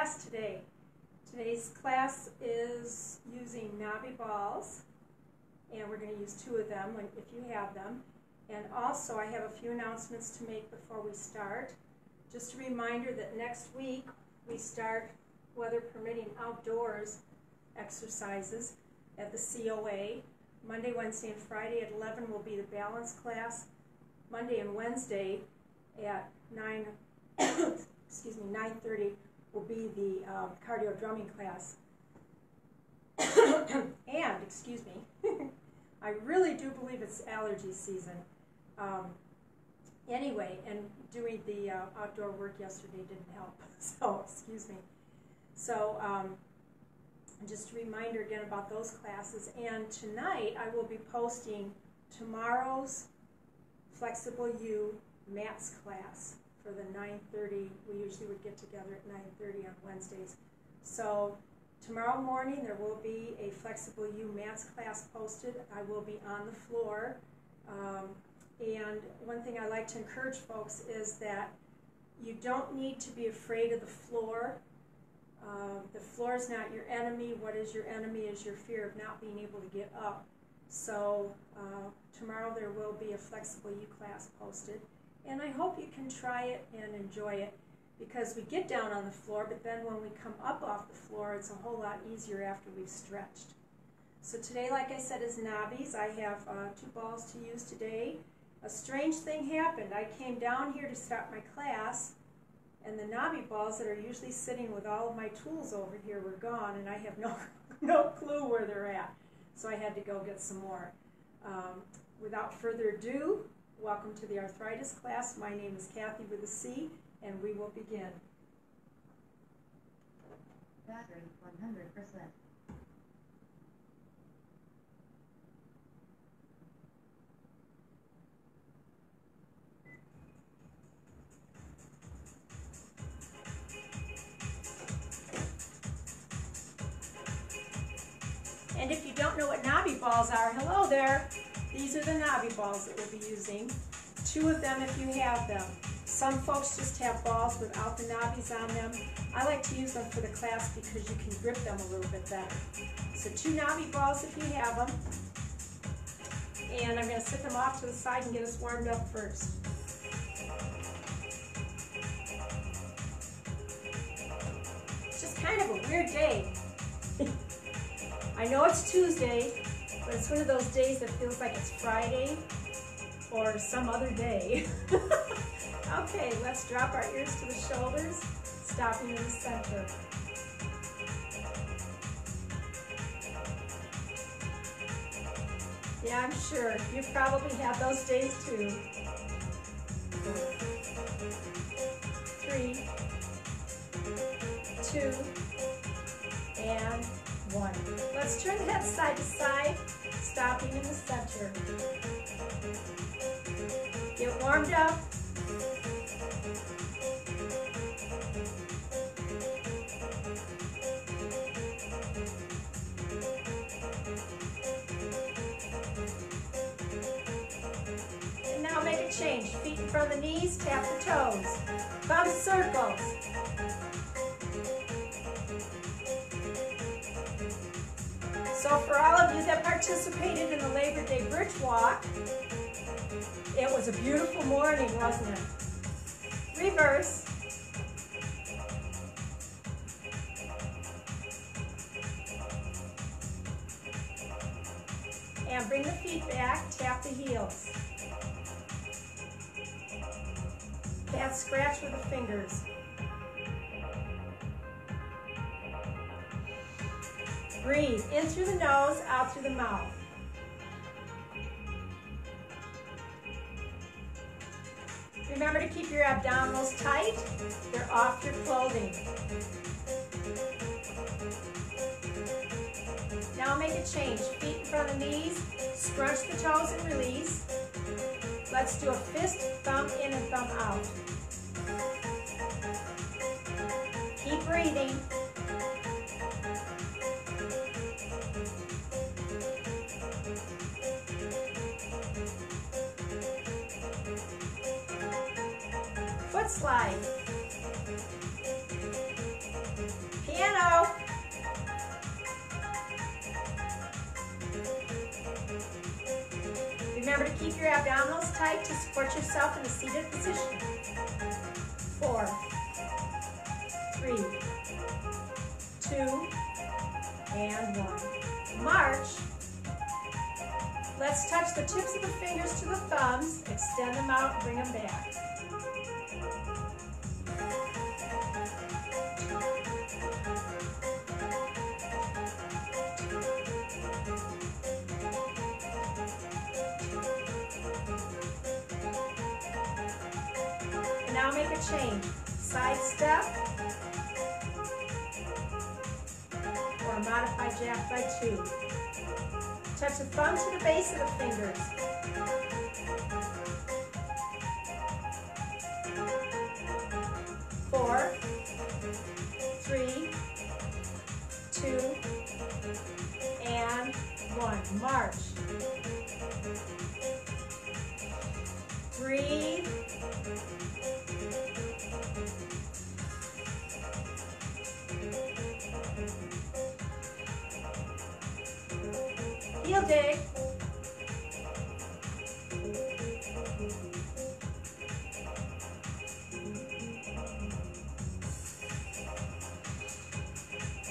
class today. Today's class is using knobby balls, and we're going to use 2 of them if you have them. And also I have a few announcements to make before we start. Just a reminder that next week we start, weather permitting, outdoors exercises at the COA. Monday, Wednesday, and Friday at 11 will be the balance class. Monday and Wednesday at 9:30 will be the cardio drumming class. And, excuse me, I really do believe it's allergy season. Anyway, and doing the outdoor work yesterday didn't help, so excuse me. So just a reminder again about those classes. And tonight I will be posting tomorrow's Flexible U Mats class for the 9:30. We usually would get together at 9:30 on Wednesdays. So tomorrow morning there will be a Flexible U Mats class posted. I will be on the floor. And one thing I like to encourage folks is that you don't need to be afraid of the floor. The floor is not your enemy. What is your enemy is your fear of not being able to get up. So tomorrow there will be a Flexible U class posted. And I hope you can try it and enjoy it, because we get down on the floor, but then when we come up off the floor, it's a whole lot easier after we've stretched. So today, like I said, is knobbies. I have 2 balls to use today. A strange thing happened. I came down here to start my class, and the knobby balls that are usually sitting with all of my tools over here were gone, and I have no clue where they're at. So I had to go get some more. Without further ado, welcome to the arthritis class. My name is Kathy with a C, and we will begin. Battery 100%. And if you don't know what knobby balls are, hello there. These are the knobby balls that we'll be using. 2 of them if you have them. Some folks just have balls without the knobbies on them. I like to use them for the class because you can grip them a little bit better. So 2 knobby balls if you have them. And I'm going to set them off to the side and get us warmed up first. It's just kind of a weird day. I know it's Tuesday, but it's one of those days that feels like it's Friday or some other day. Okay, let's drop our ears to the shoulders, stopping in the center. Yeah, I'm sure. You probably have those days too. 3, 2, and 1. Let's turn the head side to side, stopping in the center. Get warmed up. And now make a change. Feet in front of the knees, tap the toes. Thumb circles. So for all of you that participated in the Labor Day Bridge Walk, it was a beautiful morning, wasn't it? Reverse. And bring the feet back, tap the heels. Can't scratch with the fingers. Breathe in through the nose, out through the mouth. Remember to keep your abdominals tight. They're off your clothing. Now make a change. Feet in front of the knees. Scrunch the toes and release. Let's do a fist, thumb in and thumb out. Keep breathing. Foot slide. Remember to keep your abdominals tight to support yourself in a seated position. 4, 3, 2, and 1. March. Let's touch the tips of the fingers to the thumbs, extend them out, bring them back. And now make a change. Side step, or a modified jack by 2. Touch the thumb to the base of the fingers. Four, 3, 2, and 1. March. Breathe. Heel dig.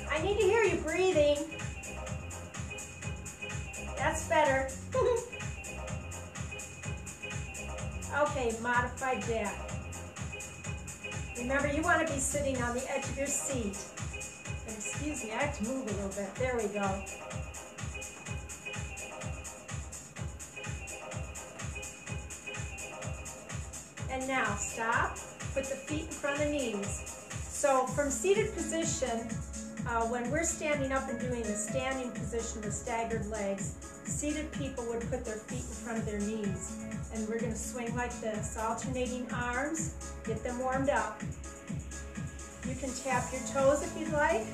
I need to hear you breathing. That's better. Okay, modified jack. Remember, you want to be sitting on the edge of your seat. And excuse me, I have to move a little bit. There we go. And now stop, put the feet in front of the knees. So from seated position, when we're standing up and doing the standing position with staggered legs, seated people would put their feet in front of their knees. And we're going to swing like this, alternating arms, get them warmed up. You can tap your toes if you'd like.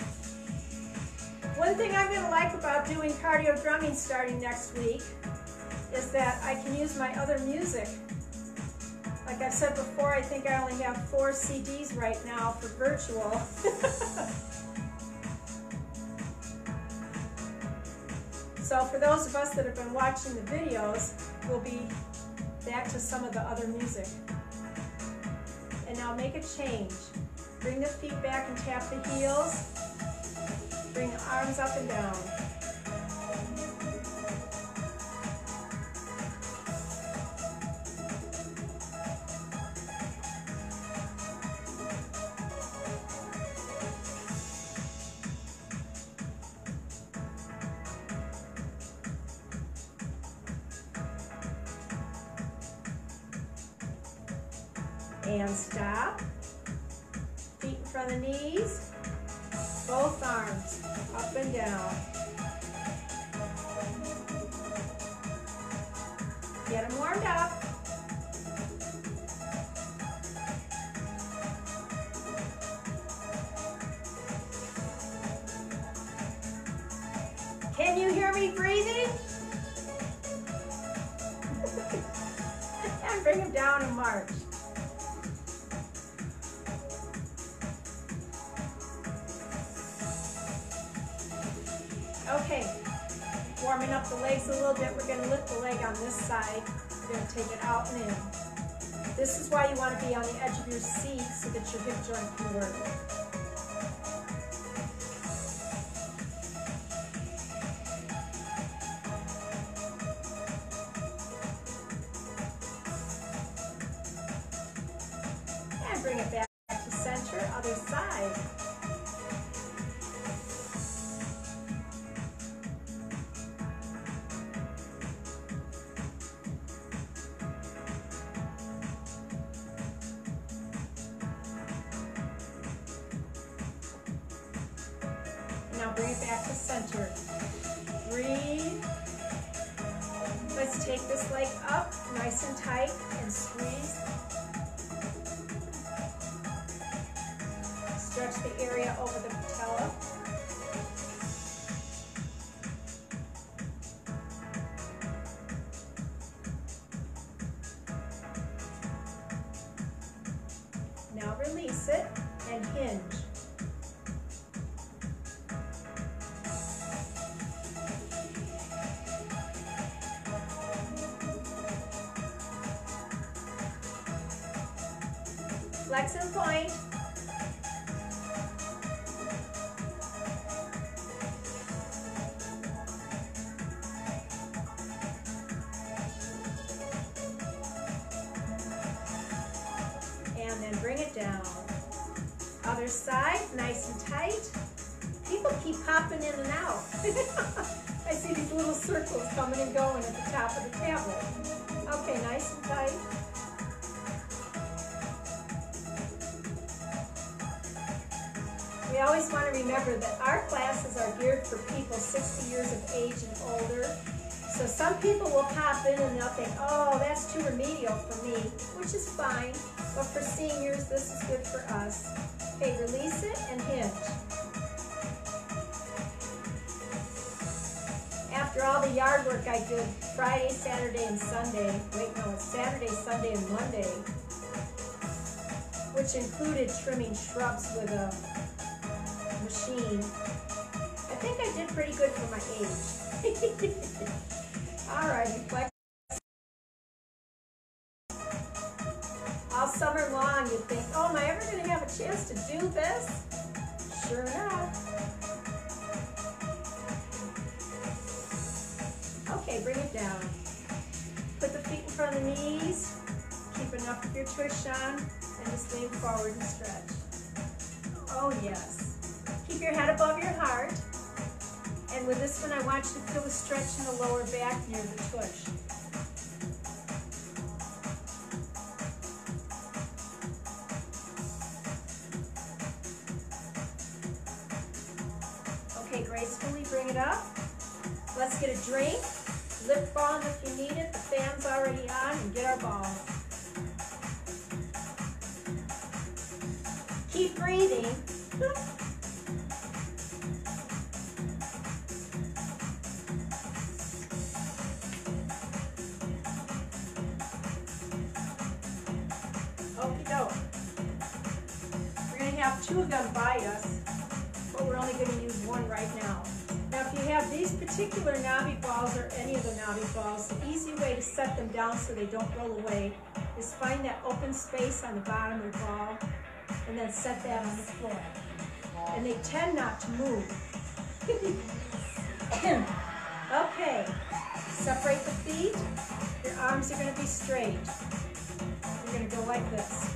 One thing I'm going to like about doing cardio drumming starting next week is that I can use my other music. Like I've said before, I think I only have 4 CDs right now for virtual. So for those of us that have been watching the videos, we'll be back to some of the other music. And now make a change. Bring the feet back and tap the heels. Bring the arms up and down. And stop. Feet in front of the knees. Both arms up and down. Get them warmed up. Can you hear me breathing? And bring them down and march. Okay, warming up the legs a little bit. We're going to lift the leg on this side. We're going to take it out and in. This is why you want to be on the edge of your seat so that your hip joint can work. And bring it back to center, other side. Now bring it back to center. Breathe. Let's take this leg up, nice and tight, and squeeze. Stretch the area over the patella. Now release it and hinge. Flex and point. And then bring it down. Other side, nice and tight. People keep popping in and out. I see these little circles coming and going at the top of the tablet. Okay, nice and tight. We always want to remember that our classes are geared for people 60 years of age and older. So some people will pop in and they'll think, oh, that's too remedial for me, which is fine. But for seniors, this is good for us. Okay, release it and hinge. After all the yard work I did Friday, Saturday, and Sunday, wait, no, it's Saturday, Sunday, and Monday, which included trimming shrubs with a machine. I think I did pretty good for my age. All right, flex. All summer long, you think, oh, am I ever going to have a chance to do this? Sure enough. Okay, bring it down. Put the feet in front of the knees. Keep enough of your tush on, and just lean forward and stretch. Oh, yes. Keep your head above your heart. And with this one, I want you to feel the stretch in the lower back near the tush. Okay, gracefully bring it up. Let's get a drink. Lip balm if you need it. The fan's already on, and get our balls. Keep breathing. Okie doke. We're going to have two of them by us, but we're only going to use one right now. Now, if you have these particular knobby balls or any of the knobby balls, the easy way to set them down so they don't roll away is find that open space on the bottom of the ball and then set that on the floor. And they tend not to move. Okay, separate the feet. Your arms are going to be straight. You're going to go like this.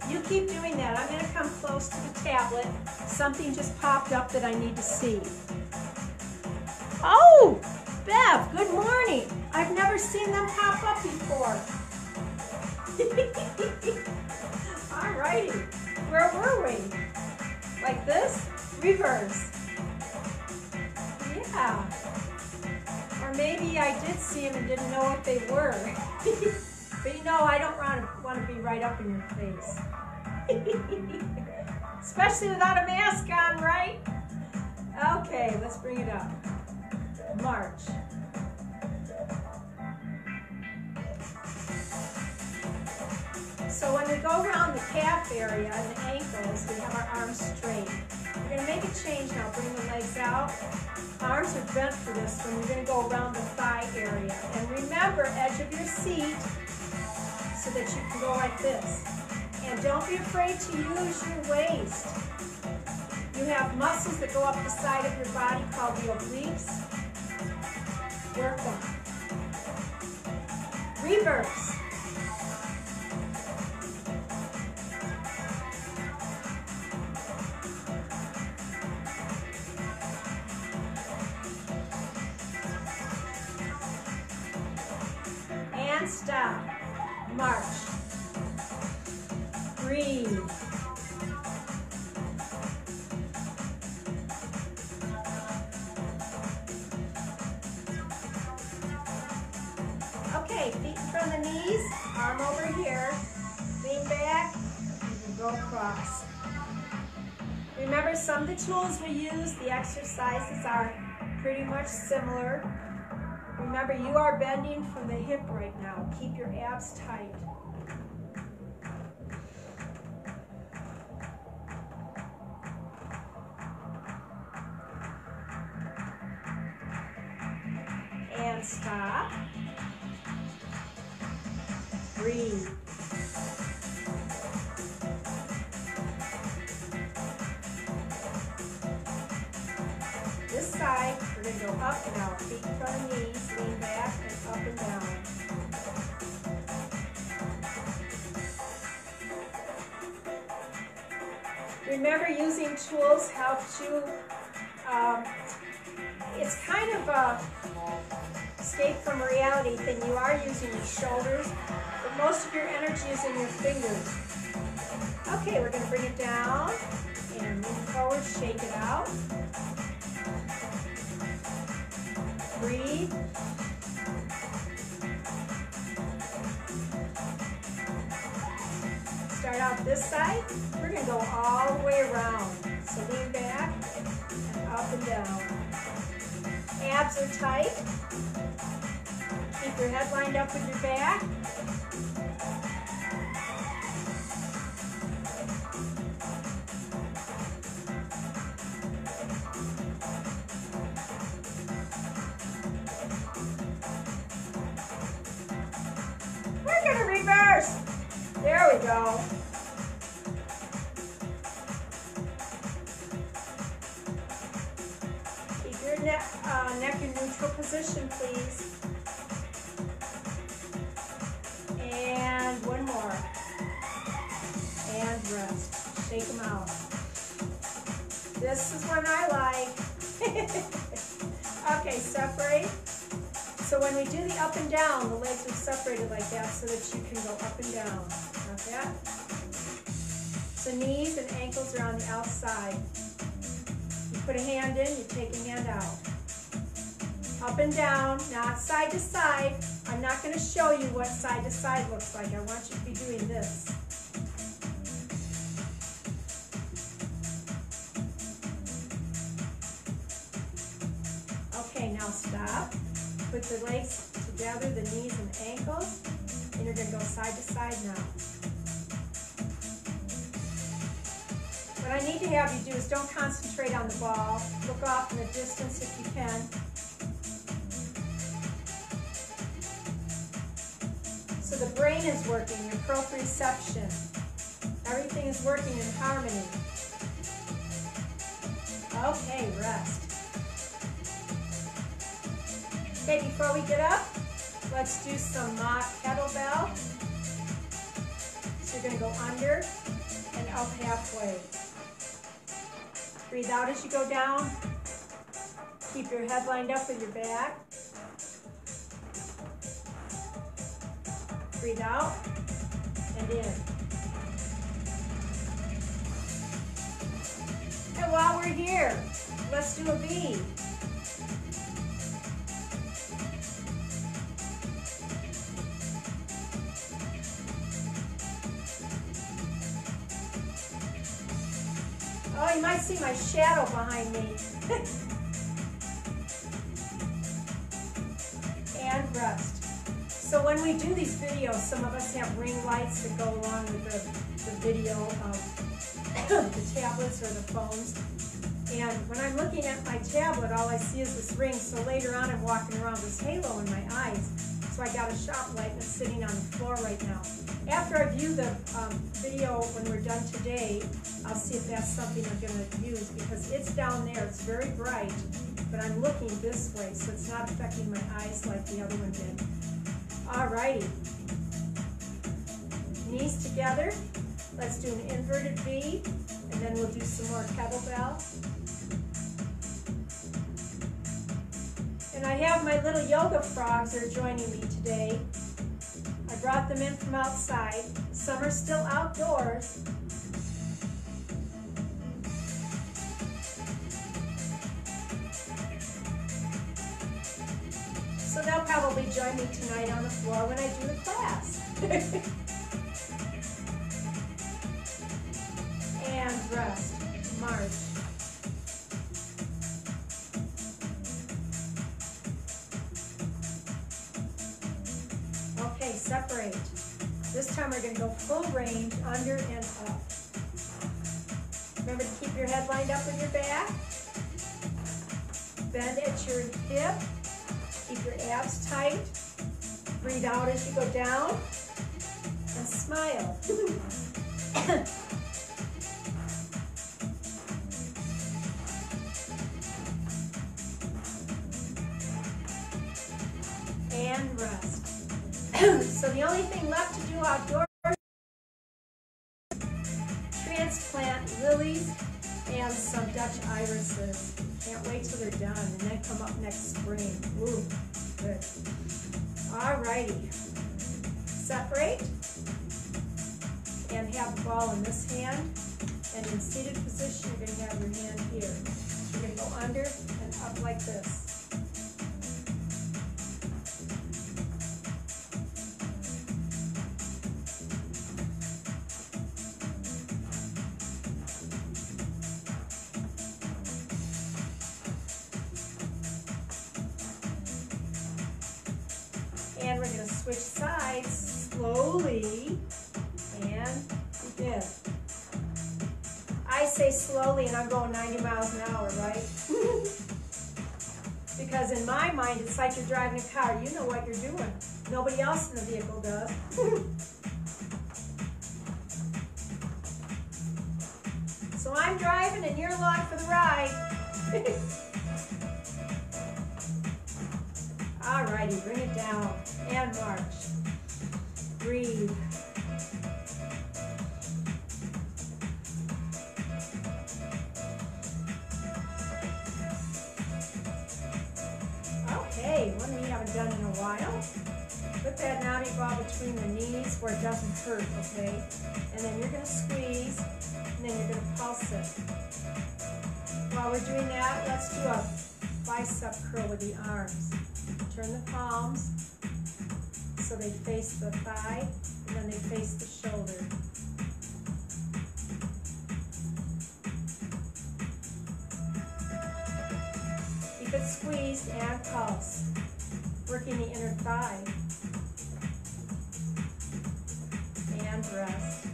You keep doing that. I'm going to come close to the tablet. Something just popped up that I need to see. Oh, Bev, good morning. I've never seen them pop up before. All righty. Where were we? Like this? Reverse. Yeah. Or maybe I did see them and didn't know what they were. But you know, I don't want to be right up in your face. Especially without a mask on, right? Okay, let's bring it up. March. So when we go around the calf area and the ankles, we have our arms straight. We're going to make a change now. Bring the legs out. Arms are bent for this one. We're going to go around the thigh area. And remember, edge of your seat so that you can go like this. And don't be afraid to use your waist. You have muscles that go up the side of your body called the obliques. Work them. Reverse. And stop. March. Breathe. Okay, feet in front of the knees, arm over here, lean back, and go across. Remember, some of the tools we use, the exercises are pretty much similar. Remember, you are bending from the hip right now. Keep your abs tight. and stop. Breathe. This side, we're going to go up and out. Feet in front of knees, lean back and up and down. Remember, using tools helps you. It's kind of a escape from reality thing. You are using your shoulders, but most of your energy is in your fingers. Okay, we're going to bring it down and move forward, shake it out. Breathe. Start out this side. We're going to go all the way around. So lean back and up and down. Abs are tight. Keep your head lined up with your back. We're going to reverse. There we go. Keep your neck in neutral position, please. And one more. And rest. Shake them out. This is one I like. Okay, separate. So when we do the up and down, the legs are separated like that so that you can go up and down. Like that. So knees and ankles are on the outside. You put a hand in, you take a hand out. Up and down, not side to side. I'm not going to show you what side to side looks like. I want you to be doing this. Okay, now stop. Put the legs together, the knees and ankles, and you're going to go side to side now. What I need to have you do is don't concentrate on the ball. Look off in the distance if you can. So the brain is working, your proprioception. Everything is working in harmony. Okay, rest. Okay, before we get up, let's do some mock kettlebell. So you're going to go under and up halfway. Breathe out as you go down. Keep your head lined up with your back. Breathe out and in. And while we're here, let's do a V. Oh, you might see my shadow behind me. And rest. So when we do these videos, some of us have ring lights that go along with the video of the tablets or the phones. And when I'm looking at my tablet, all I see is this ring. So later on, I'm walking around with this halo in my eyes. So I got a shop light and it's sitting on the floor right now. After I view the video when we're done today, I'll see if that's something I'm going to use because it's down there. It's very bright, but I'm looking this way, so it's not affecting my eyes like the other one did. Alrighty. Knees together. Let's do an inverted V, and then we'll do some more kettlebell. And I have my little yoga frogs that are joining me today. I brought them in from outside. Some are still outdoors. So they'll probably join me tonight on the floor when I do the class. And rest. March. Okay, separate. This time we're going to go full range, under and up. Remember to keep your head lined up with your back. Bend at your hip. Keep your abs tight. Breathe out as you go down. And smile. And rest. So the only thing left to do outdoors, transplant lilies and some Dutch irises. Can't wait till they're done, and then come up next spring. Ooh, good. Alrighty. Separate and have the ball in this hand, and in seated position you're going to have your hand here. You're going to go under and up like this. And we're going to switch sides slowly and begin. I say slowly and I'm going 90 miles an hour, right? Because in my mind, it's like you're driving a car. You know what you're doing. Nobody else in the vehicle does. So I'm driving and you're along for the ride. Alrighty, bring it down and march. Breathe. Okay, one we haven't done in a while. Put that knobby ball between the knees where it doesn't hurt, okay? And then you're going to squeeze, and then you're going to pulse it. While we're doing that, let's do a bicep curl with the arms. Turn the palms so they face the thigh, and then they face the shoulder. Keep it squeezed and pulse, working the inner thigh. And rest.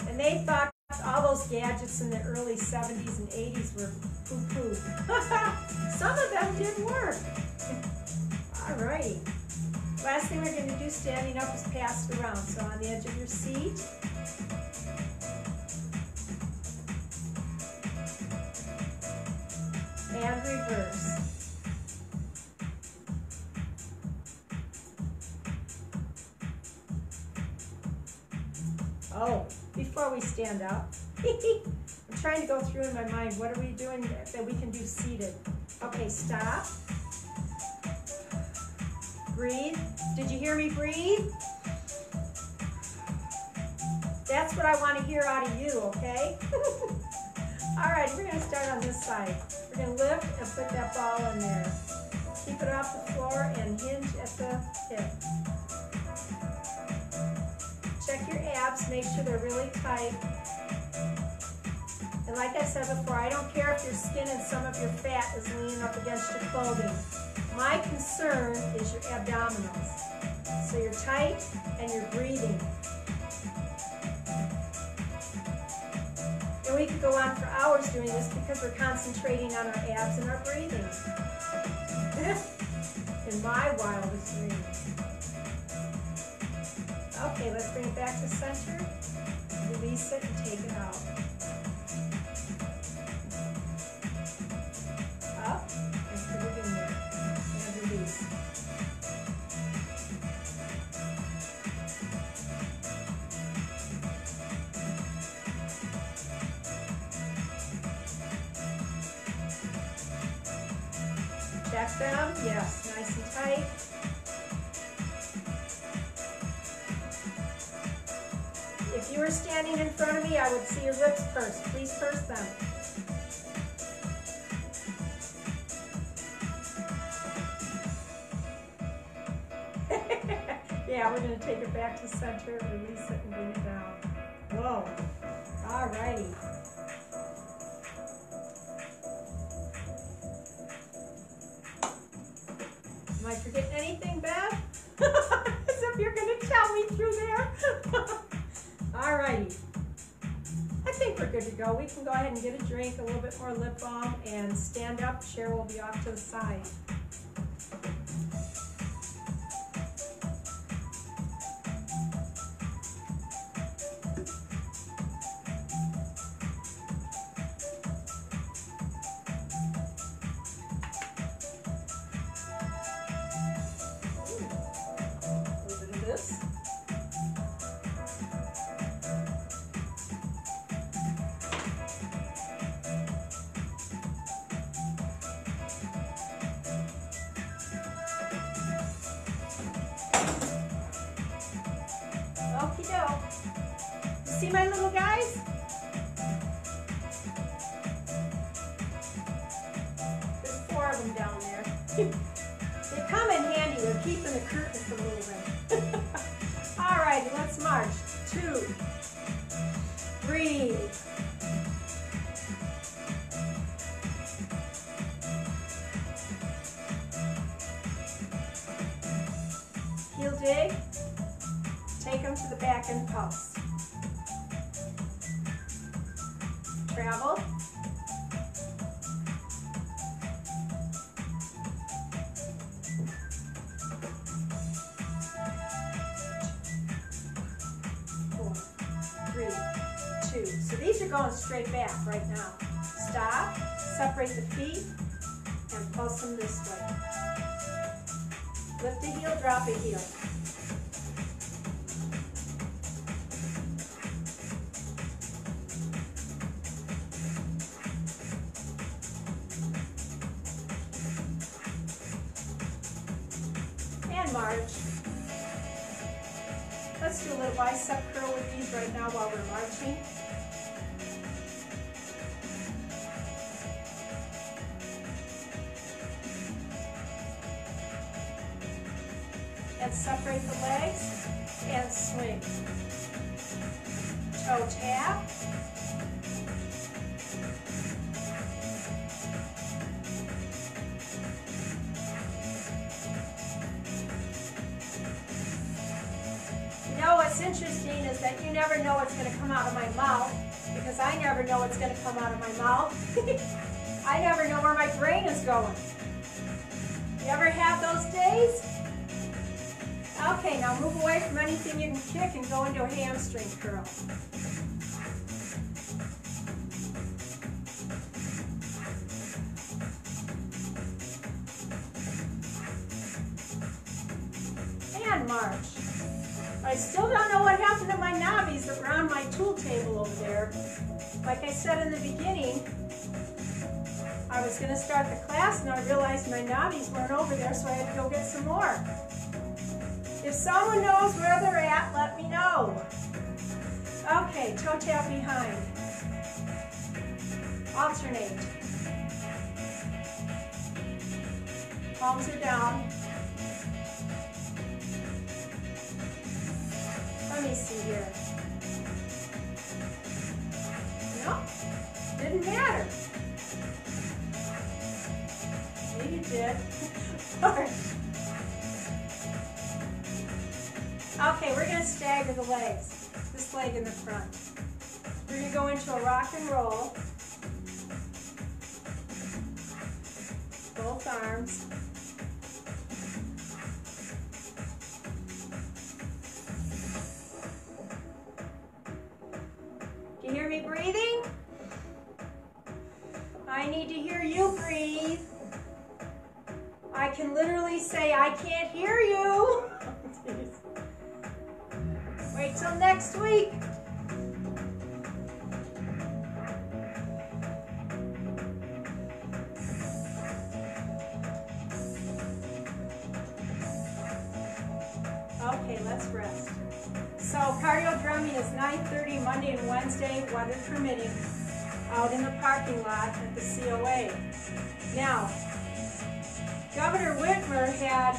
And they thought all those gadgets in the early 70s and 80s were poo-poo. Some of them did work. Alrighty. Last thing we're going to do standing up is pass it around. So on the edge of your seat. And reverse. Oh, before we stand up, I'm trying to go through in my mind, what are we doing that we can do seated? Okay, stop. Breathe. Did you hear me breathe? That's what I want to hear out of you, okay? All right, we're going to start on this side. We're going to lift and put that ball in there. Keep it off the floor and hinge at the hip. Check your abs, make sure they're really tight. And like I said before, I don't care if your skin and some of your fat is leaning up against your clothing. My concern is your abdominals. So you're tight and you're breathing. And we could go on for hours doing this because we're concentrating on our abs and our breathing. In my wildest dreams. Okay, let's bring it back to center. Release it and take it out. Up and put it in there. And release. Check them. Yes, nice and tight. If you were standing in front of me, I would see your lips pursed. Please purse them. Yeah, we're going to take it back to center, release it, and bring it down. Whoa. All righty. Am I forgetting anything, Bev? As if you're going to tell me through there. All righty. I think we're good to go. We can go ahead and get a drink, a little bit more lip balm, and stand up. Cheryl will be off to the side. see my little guys? There's 4 of them down there. They come in handy. They're keeping the curtain from moving. All right, let's march. 2. Breathe. Heel dig. Take them to the back and pulse. Travel. So these are going straight back right now. Stop, separate the feet, and pulse them this way. Lift a heel, drop a heel. And march. Let's do a little bicep curl with these right now while we're marching. And separate the legs and swing. Toe tap. You know what's interesting is that you never know what's going to come out of my mouth, because I never know what's going to come out of my mouth. I never know where my brain is going. You ever have those days? Okay, now move away from anything you can kick and go into a hamstring curl. And march. I still don't know what happened to my knobbies that were on my tool table over there. Like I said in the beginning, I was going to start the class and I realized my knobbies weren't over there, so I had to go get some more. If someone knows where they're at, let me know. Okay, toe tap behind. Alternate. Palms are down. Let me see here. No, didn't matter. Maybe it did. Okay, we're going to stagger the legs. This leg in the front. We're going to go into a rock and roll. Both arms. Can you hear me breathing? I need to hear you breathe. I can literally say, I can't hear you. Wait till next week. Okay, let's rest. So cardio drumming is 9:30 Monday and Wednesday, weather permitting, out in the parking lot at the COA. Now, Governor Whitmer had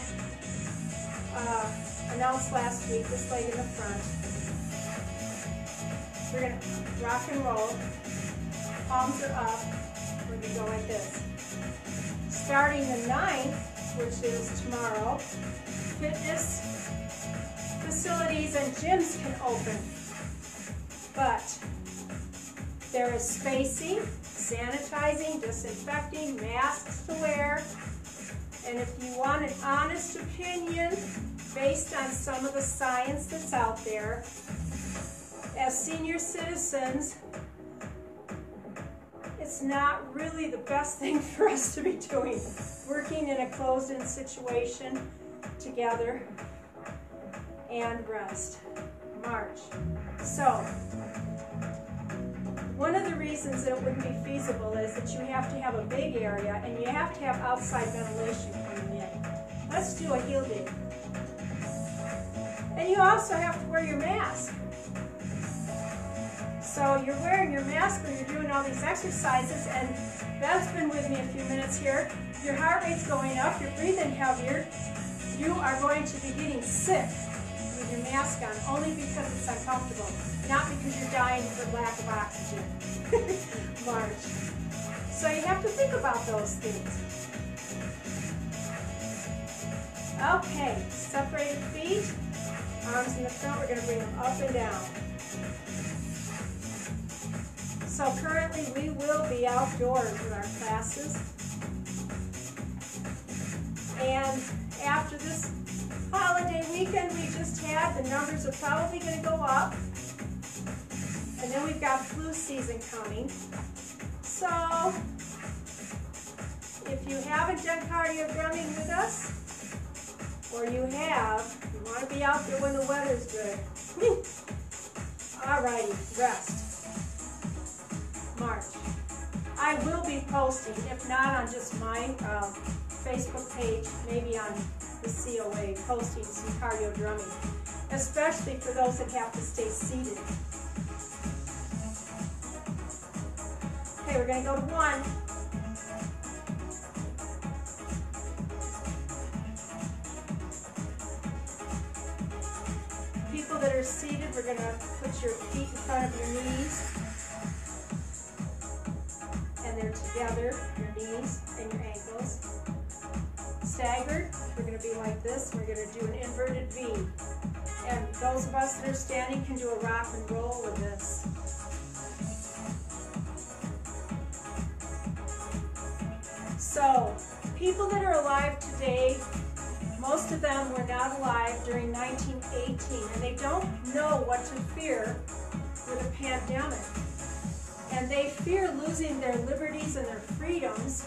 announced last week this leg in the front. We're going to rock and roll. Palms are up. We're going to go like this. Starting the 9th, which is tomorrow, fitness facilities and gyms can open. But there is spacing, sanitizing, disinfecting, masks to wear. And if you want an honest opinion based on some of the science that's out there, as senior citizens, it's not really the best thing for us to be doing, working in a closed-in situation together. And rest. March. So, one of the reasons that it wouldn't be feasible is that you have to have a big area and you have to have outside ventilation coming in. Let's do a heel dig. And you also have to wear your mask. So you're wearing your mask when you're doing all these exercises, and Bev's been with me a few minutes here. Your heart rate's going up, you're breathing heavier. You are going to be getting sick with your mask on, only because it's uncomfortable, not because you're dying for lack of oxygen. March. So you have to think about those things. Okay, separated feet, arms in the front, we're going to bring them up and down. So currently we will be outdoors with our classes. And after this holiday weekend we just had, the numbers are probably going to go up. And then we've got flu season coming. So if you haven't done cardio drumming with us, or you want to be out there when the weather's good. Alrighty, rest. March. I will be posting, if not on just my Facebook page, maybe on the COA, posting some cardio drumming, especially for those that have to stay seated. Okay, we're going to go to 1. People that are seated, we're going to put your feet in front of your knees. And they're together, your knees and your ankles. Staggered, we're going to be like this. We're going to do an inverted V. And those of us that are standing can do a rock and roll with this. So, people that are alive today, most of them were not alive during 1918, and they don't know what to fear with a pandemic. And they fear losing their liberties and their freedoms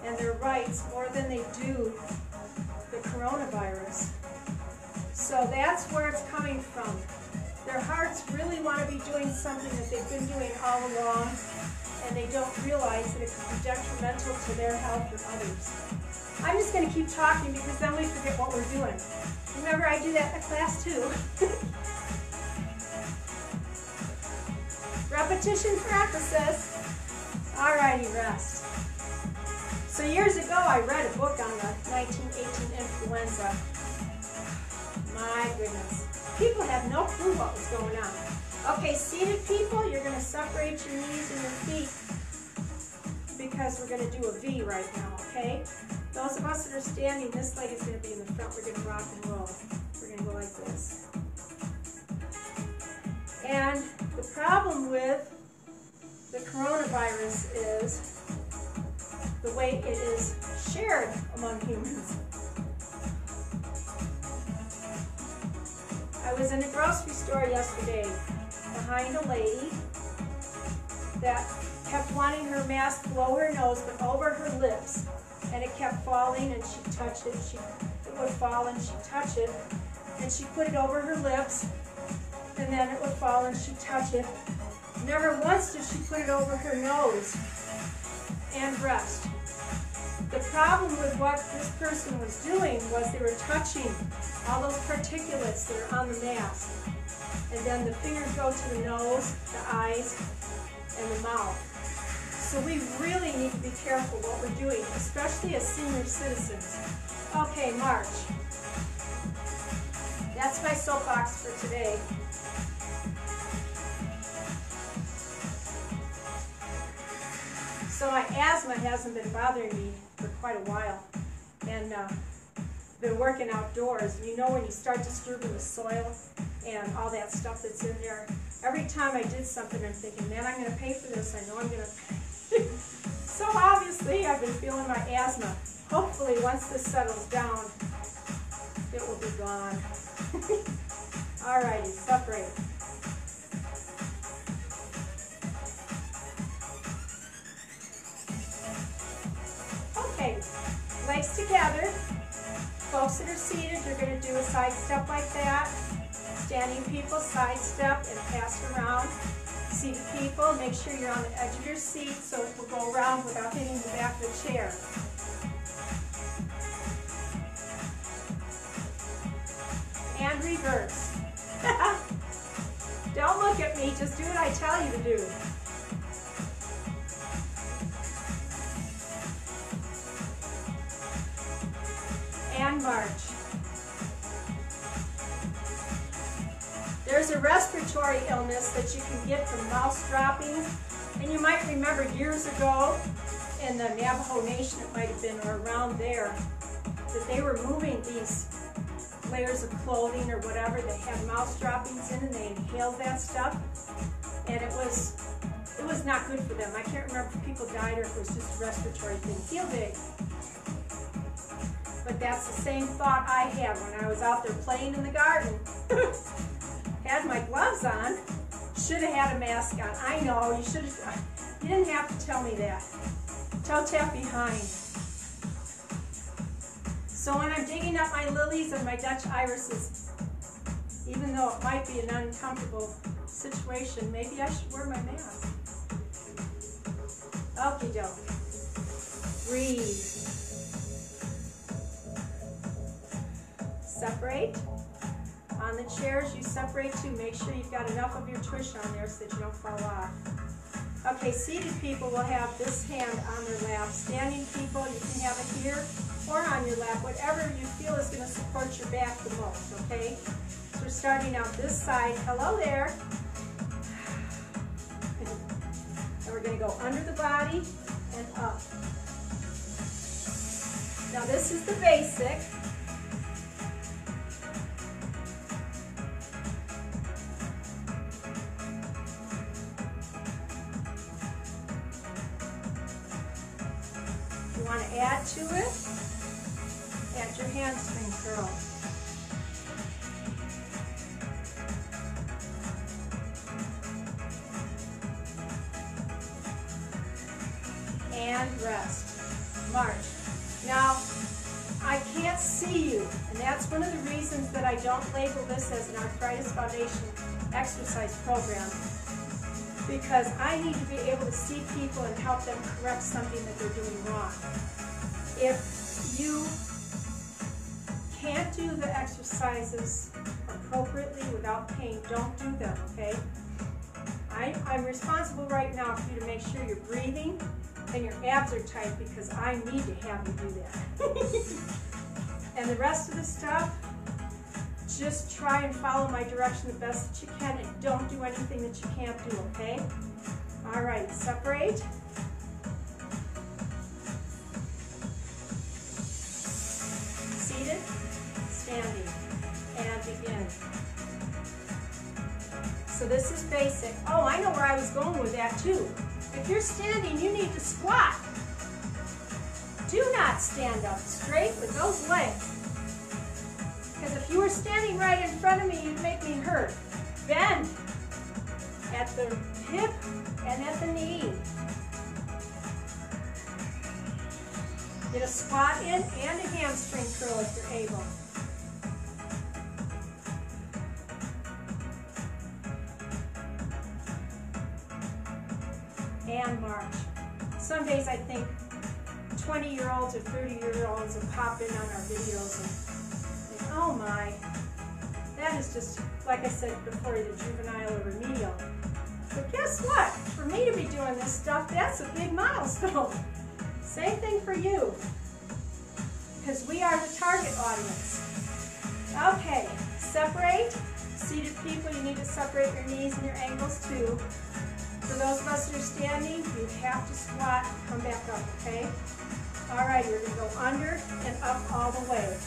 and their rights more than they do the coronavirus. So that's where it's coming from. Their hearts really want to be doing something that they've been doing all along, and they don't realize that it could be detrimental to their health or others. I'm just going to keep talking because then we forget what we're doing. Remember, I do that in class too. Repetition practices. Alrighty, rest. So years ago, I read a book on the 1918 influenza. My goodness. People have no clue what was going on. Okay, seated people, you're going to separate your knees and your feet because we're going to do a V right now, okay? Those of us that are standing, this leg is going to be in the front. We're going to rock and roll. We're going to go like this. And the problem with the coronavirus is the way it is shared among humans. I was in a grocery store yesterday behind a lady that kept wanting her mask below her nose but over her lips, and it kept falling, and she'd touch it, it would fall and she'd touch it, and she put it over her lips, and then it would fall and she'd touch it. Never once did she put it over her nose and breast. The problem with what this person was doing was they were touching all those particulates that are on the mask. And then the fingers go to the nose, the eyes, and the mouth. So we really need to be careful what we're doing, especially as senior citizens. Okay, march. That's my soapbox for today. So my asthma hasn't been bothering me for quite a while, and been working outdoors. You know when you start disturbing the soil and all that stuff that's in there, every time I did something I'm thinking, man, I'm going to pay for this. I know I'm going to pay. So obviously I've been feeling my asthma. Hopefully once this settles down, it will be gone. Alrighty, separate. Okay, legs together. Folks that are seated, you're going to do a side step like that. Standing people, side step and pass around. Seated people, make sure you're on the edge of your seat so it will go around without hitting the back of the chair. And reverse. Don't look at me, just do what I tell you to do. And march. There's a respiratory illness that you can get from mouse droppings, and you might remember years ago in the Navajo Nation, it might have been, or around there, that they were moving these layers of clothing or whatever that had mouse droppings in, and they inhaled that stuff, and it was not good for them. I can't remember if people died or if it was just a respiratory thing. Feel big. But that's the same thought I had when I was out there playing in the garden. Had my gloves on, should have had a mask on. I know, you should have, you didn't have to tell me that. Toe tap behind. So when I'm digging up my lilies and my Dutch irises, even though it might be an uncomfortable situation, maybe I should wear my mask. Okie doke. Breathe. Separate. On the chairs, you separate too. Make sure you've got enough of your tush on there so that you don't fall off. Okay, seated people will have this hand on their lap. Standing people, you can have it here or on your lap, whatever you feel is going to support your back the most, okay? So we're starting out this side. Hello there. And we're going to go under the body and up. Now this is the basic. You want to add to it, add your hamstring curl. And rest. March. Now, I can't see you, and that's one of the reasons that I don't label this as an Arthritis Foundation exercise program, because I need to be able to see people and help them correct something that they're doing wrong. If you can't do the exercises appropriately without pain, don't do them, okay? I'm responsible right now for you to make sure you're breathing and your abs are tight, because I need to have you do that. And the rest of the stuff, just try and follow my direction the best that you can, and don't do anything that you can't do, okay? All right, separate. Seated, standing, and begin. So this is basic. Oh, I know where I was going with that too. If you're standing, you need to squat. Do not stand up straight with those legs. Because if you were standing right in front of me, you'd make me hurt. Bend at the hip and at the knee. Get a squat in and a hamstring curl if you're able. And march. Some days I think 20-year-olds or 30-year-olds will pop in on our videos and think, oh my, that is just, like I said before, either juvenile or remedial. But guess what? For me to be doing this stuff, that's a big milestone. Same thing for you, because we are the target audience. Okay, separate. Seated people, you need to separate your knees and your ankles too. For those of us that are standing, you have to squat and come back up, okay? All right, you're going to go under and up all the way.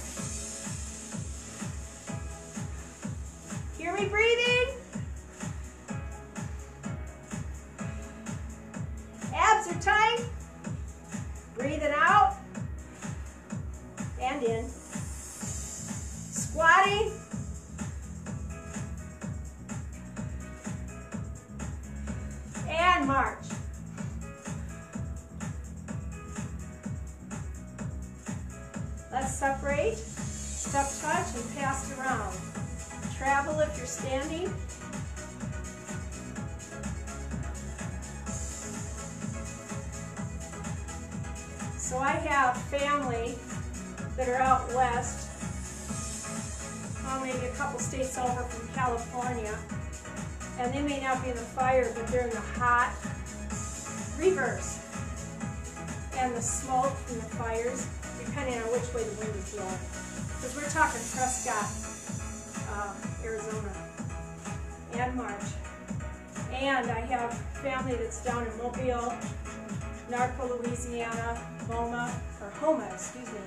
Hear me breathing? Abs are tight. Breathe it out and in. Squatting. And march. Let's separate, step touch, and pass around. Travel if you're standing. So I have family that are out west, maybe a couple states over from California. and they may not be in the fire, but they're in the hot reverse. And the smoke from the fires, depending on which way the wind is blowing. Because we're talking Prescott, Arizona, and March. And I have family that's down in Mobile, Narco, Louisiana, Homa, excuse me.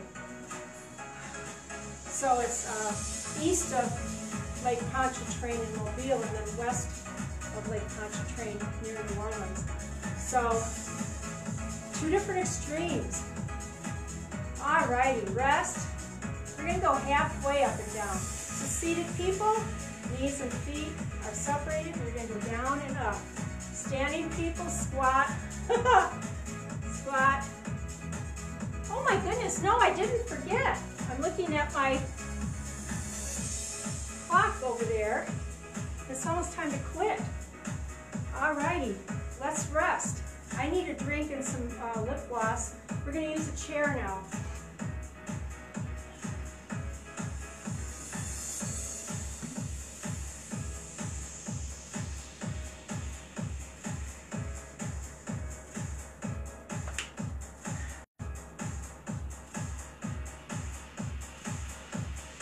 So it's east of Lake Pontchartrain in Mobile, and then west of Lake Pontchartrain near New Orleans. So, two different extremes. Alrighty, rest. We're going to go halfway up and down. So seated people, knees and feet are separated. We're going to go down and up. Standing people, squat. Squat. Oh my goodness, no, I didn't forget. I'm looking at my clock over there. It's almost time to quit. Alrighty, let's rest. I need a drink and some lip gloss. We're going to use a chair now.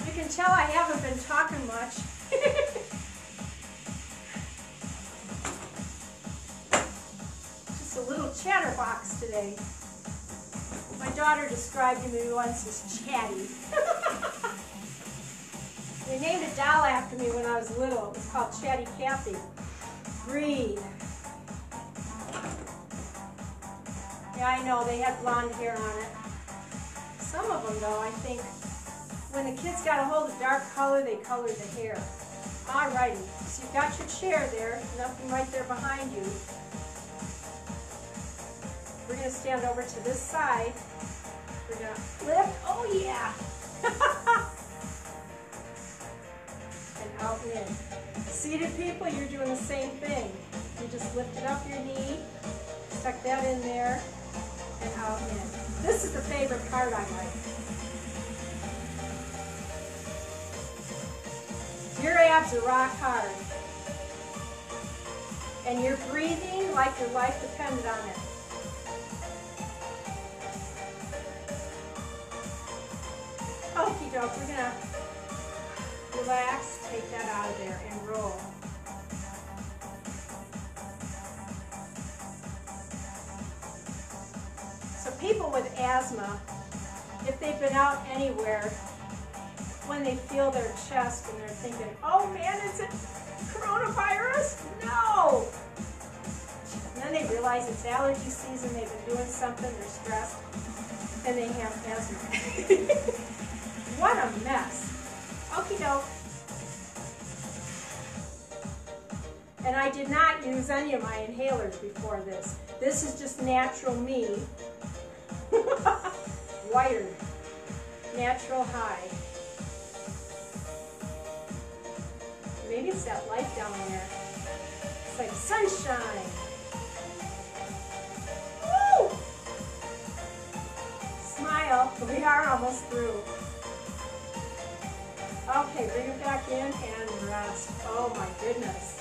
You can tell I haven't been talking much. Just a little chatterbox today. My daughter described me once as chatty. They named a doll after me when I was little. It was called Chatty Cathy. Breathe. Yeah, I know, they had blonde hair on it. Some of them, though, I think, when the kids got a hold of dark color, they colored the hair. Alrighty, so you've got your chair there, nothing right there behind you. We're going to stand over to this side. We're going to lift, oh yeah! And out and in. Seated people, you're doing the same thing. You just lifted up your knee, stuck that in there, and out and in. This is the favorite part I like. Your abs are rock hard. And you're breathing like your life depended on it. Okie doke, we're gonna relax, take that out of there, and roll. So people with asthma, if they've been out anywhere, when they feel their chest and they're thinking, oh man, is it coronavirus? No! And then they realize it's allergy season, they've been doing something, they're stressed, and they have asthma. What a mess. Okie doke. And I did not use any of my inhalers before this. This is just natural me. Wired. Natural high. Maybe it's that light down there. It's like sunshine. Woo! Smile. We are almost through. Okay, bring it back in and rest. Oh my goodness.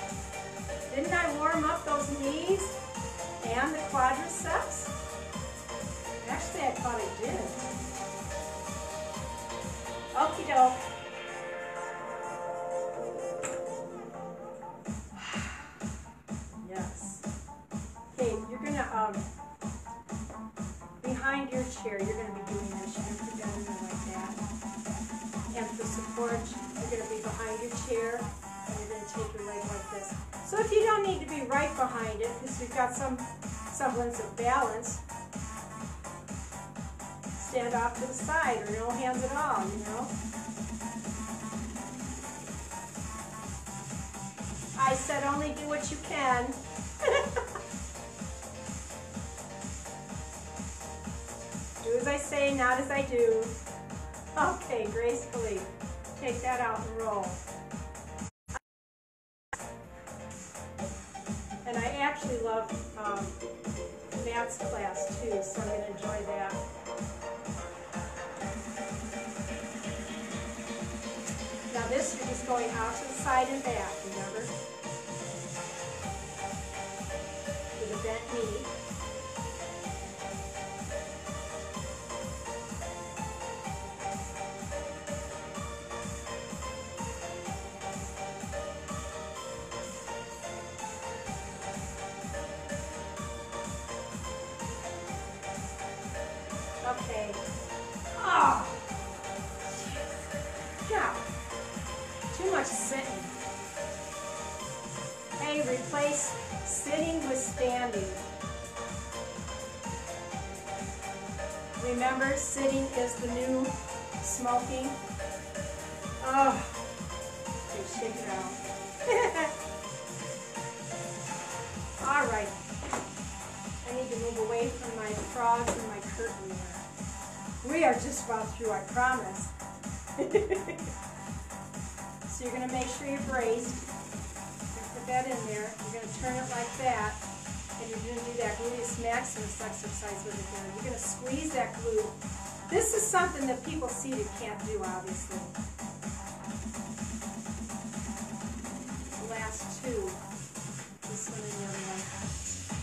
Didn't I warm up those knees and the quadriceps? Actually, I thought I did. Okie doke. Yes. Okay, you're gonna, behind your chair, you're gonna be doing this. You're gonna put that in there like that. And for support, you're gonna be behind your chair, and you're gonna take your leg like this. So if you don't need to be right behind it, because you've got some semblance of balance, stand off to the side, or no hands at all, you know? I said only do what you can. Do as I say, not as I do. Okay, gracefully. Take that out and roll. And I actually love Matt's class too, so I'm going to enjoy that. Now this, you're just going out to the side and back, remember? technique. Okay. Oh. Yeah. Too much sitting. Hey, replace sitting with standing. Remember, sitting is the new smoking. Oh. Okay, shake it out. All right. I need to move away from my frogs and my curtain there. We are just about through, I promise. So you're going to make sure you're braced. Put that in there. You're going to turn it like that. And you're going to do that gluteus maximus exercise with it here. You're going to squeeze that glute. This is something that people seated can't do, obviously. The last two. This one and the other one.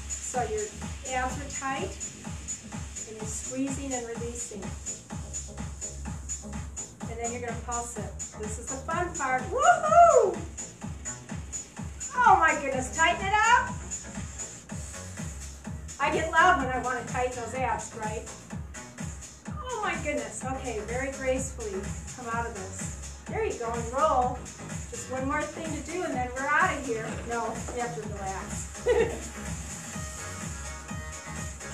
So your abs are tight, and you're squeezing and releasing. And then you're going to pulse it. This is the fun part. Woohoo! Oh my goodness, tighten it up. I get loud when I want to tighten those abs, right? Oh my goodness. Okay, very gracefully come out of this. There you go, and roll. Just one more thing to do, and then we're out of here. No, you have to relax.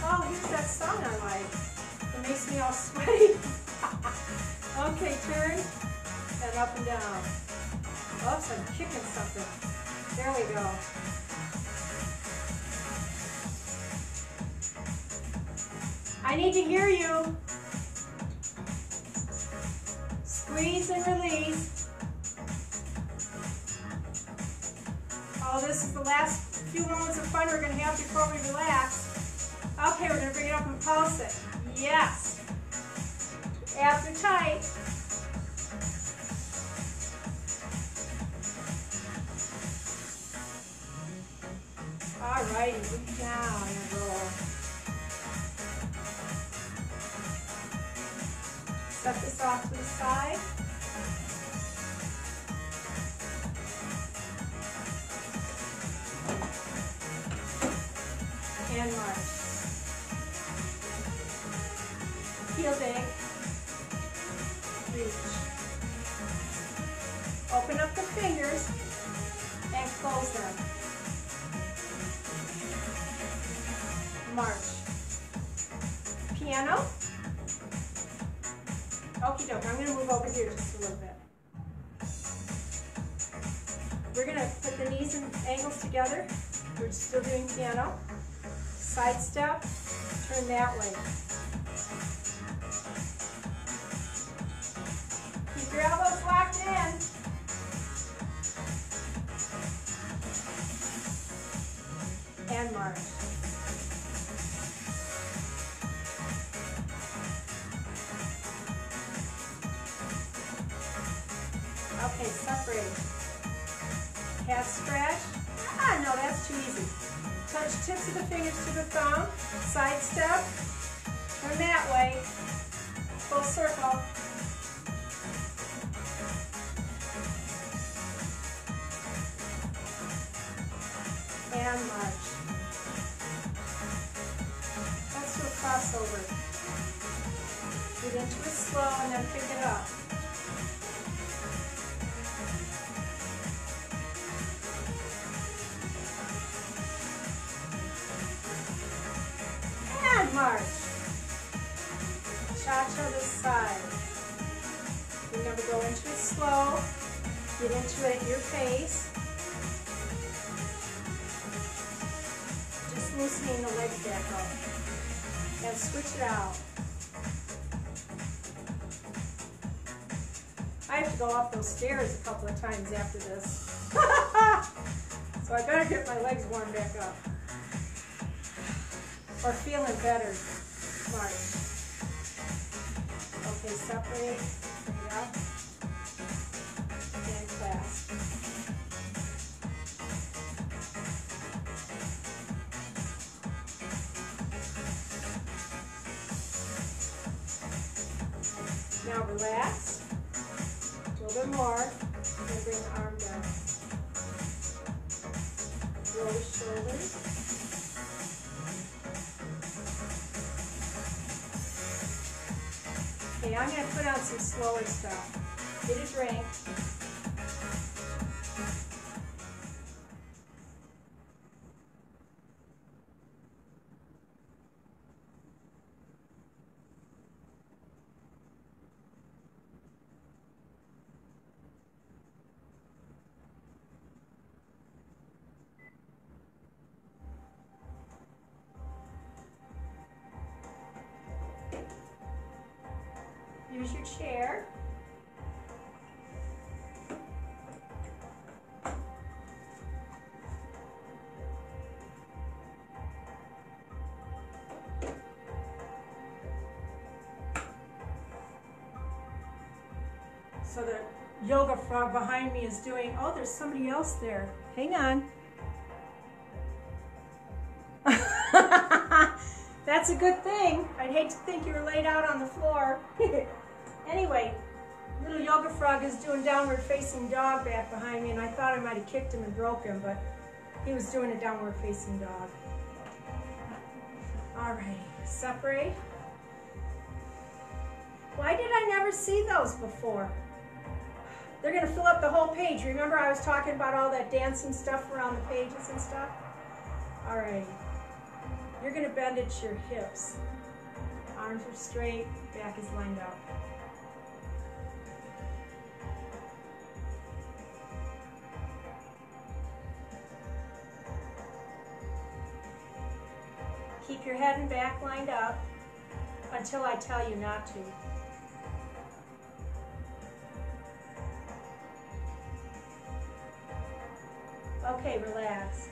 Oh, here's that song I like. It makes me all sweaty. Okay, turn and up and down. Oops, I'm kicking something. There we go. I need to hear you. Squeeze and release. Oh, this is the last few moments of fun we're going to have before we relax. Okay, we're going to bring it up and pulse it. Yes. Abs are tight. All righty, move down and roll. Set this off to the side. And march. Heel big. Reach. Open up the fingers and close them. March. Piano. Okie doke. I'm going to move over here just a little bit. We're going to put the knees and ankles together. We're still doing piano. Side step. Turn that way. Keep your elbows locked in. And march. Okay, separate. Calf stretch. Ah, no, that's too easy. Touch tips of the fingers to the thumb. Side step. Turn that way. Full circle. And march. Let's do a crossover. Get into it slow and then pick it up. And march. Cha-cha this side. Remember, go into it slow. Get into it at your pace. Just loosening the legs back up. And switch it out. I have to go up those stairs a couple of times after this. So I better get my legs warmed back up. Or feeling better. March. Okay, separate. Bring it up. And clasp. now relax. A little bit more. I'm going to bring the arm down. Roll the shoulders. Okay, I'm going to put on some slower stuff. Get a drink. Use your chair. So the yoga frog behind me is doing, oh, there's somebody else there. Hang on. That's a good thing. I'd hate to think you were laid out on the floor. Anyway, little yoga frog is doing downward facing dog back behind me, and I thought I might have kicked him and broke him, but he was doing a downward facing dog. All right, separate. Why did I never see those before? They're going to fill up the whole page. Remember I was talking about all that dancing stuff around the pages and stuff? All right. You're going to bend at your hips. Arms are straight, back is lined up. Keep your head and back lined up until I tell you not to. Okay, relax.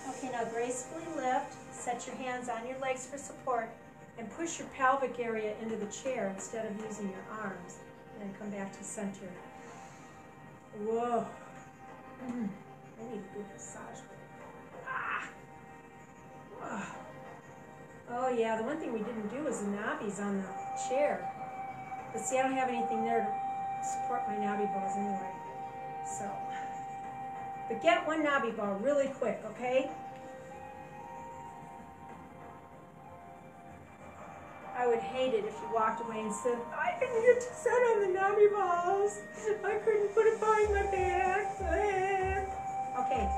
Okay, now gracefully lift. Set your hands on your legs for support and push your pelvic area into the chair instead of using your arms. And then come back to center. Whoa. I need a good massage. Ah. Whoa. Oh yeah, the one thing we didn't do was the knobbies on the chair. But see, I don't have anything there to support my knobby balls anyway. So, but get one knobby ball really quick, okay? I would hate it if you walked away and said, I didn't get to set on the knobby balls. I couldn't put it behind my back. Okay,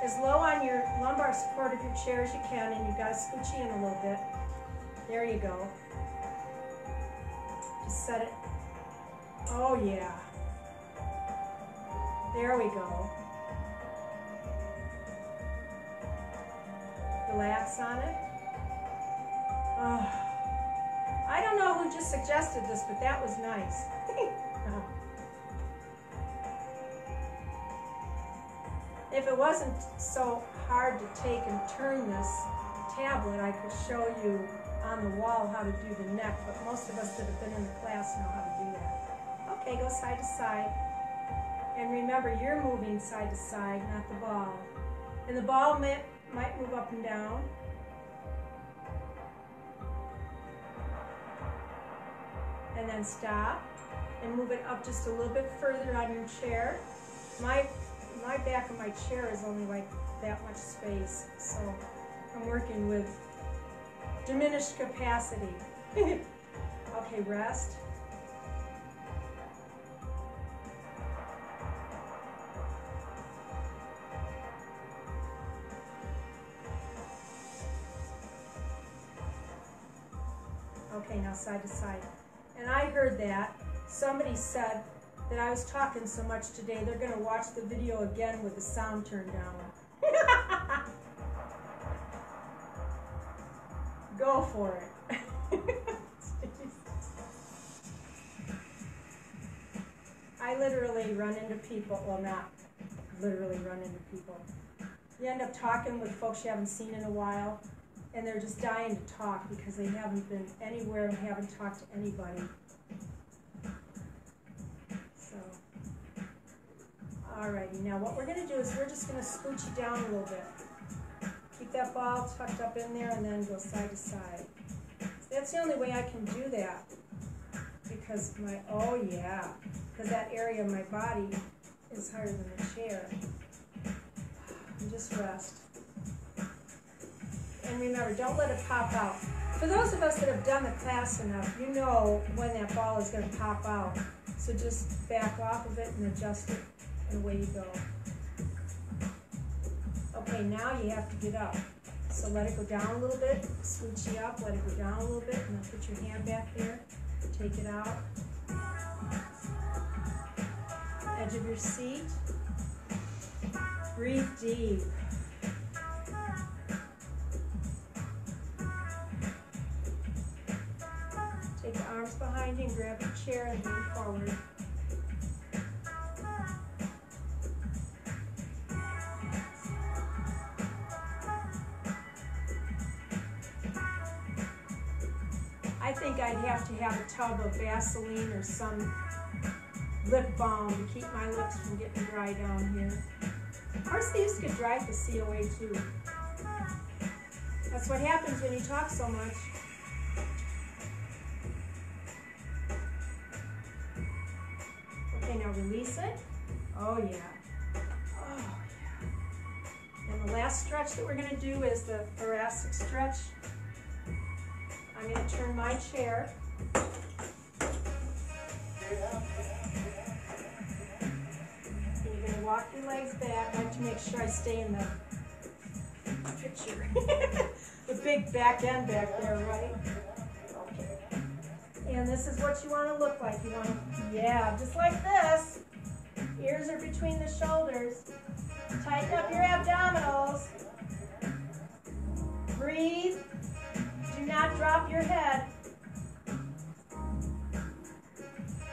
as low on your lumbar support of your chair as you can, and you've got to scooch in a little bit. There you go. Just set it. Oh yeah. There we go. Relax on it. Oh. I don't know who just suggested this, but that was nice. If it wasn't so hard to take and turn this tablet, I could show you on the wall how to do the neck, but most of us that have been in the class know how to do that. Okay, go side to side. And remember, you're moving side to side, not the ball. And the ball might move up and down. And then stop and move it up just a little bit further on your chair. My back of my chair is only like that much space, so I'm working with diminished capacity. Okay, rest. Okay, now side to side. And I heard that. Somebody said that I was talking so much today, they're going to watch the video again with the sound turned down. Go for it. I literally run into people, well, not literally run into people. You end up talking with folks you haven't seen in a while, and they're just dying to talk because they haven't been anywhere and haven't talked to anybody. So, Alrighty, now what we're going to do is we're just going to scooch you down a little bit. Keep that ball tucked up in there and then go side to side. That's the only way I can do that because because that area of my body is higher than the chair. And just rest. And remember, don't let it pop out. For those of us that have done the class enough, you know when that ball is going to pop out. So just back off of it and adjust it, and away you go. Okay, now you have to get up. So let it go down a little bit, scooch you up, let it go down a little bit, and then put your hand back there, take it out. Edge of your seat. Breathe deep. Take the arms behind you and grab your chair and lean forward. I think I'd have to have a tub of Vaseline or some lip balm to keep my lips from getting dry down here. Of course, they used to get dry at the COA too. That's what happens when you talk so much. Okay, now release it. Oh yeah. Oh yeah. And the last stretch that we're going to do is the thoracic stretch. I'm going to turn my chair. And you're going to walk your legs back. I have to make sure I stay in the picture. The big back end back there, right? Okay. And this is what you want to look like. You want to, just like this. Ears are between the shoulders. Tighten up your abdominals. Breathe. Do not drop your head.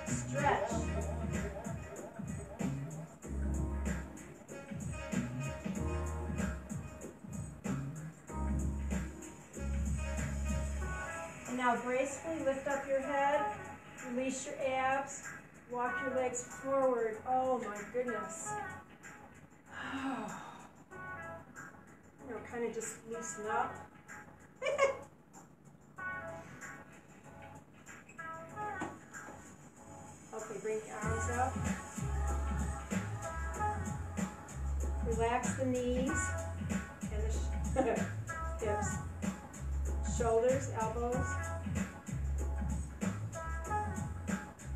Stretch. And now gracefully lift up your head, release your abs, walk your legs forward. Oh my goodness. Kind of just loosen up. Okay, bring your arms up. Relax the knees and the hips, shoulders, elbows.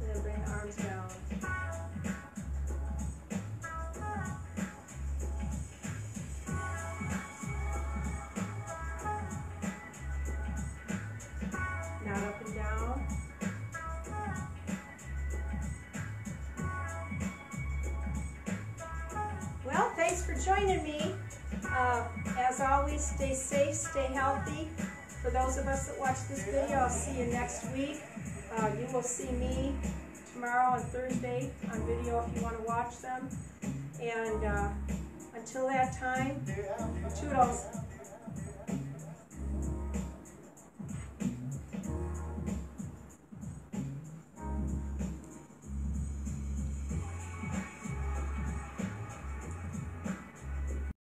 And then bring the arms down. Not up and down. Well, thanks for joining me. As always, stay safe, stay healthy. For those of us that watch this video, I'll see you next week. You will see me tomorrow and Thursday on video if you want to watch them. And until that time, toodles.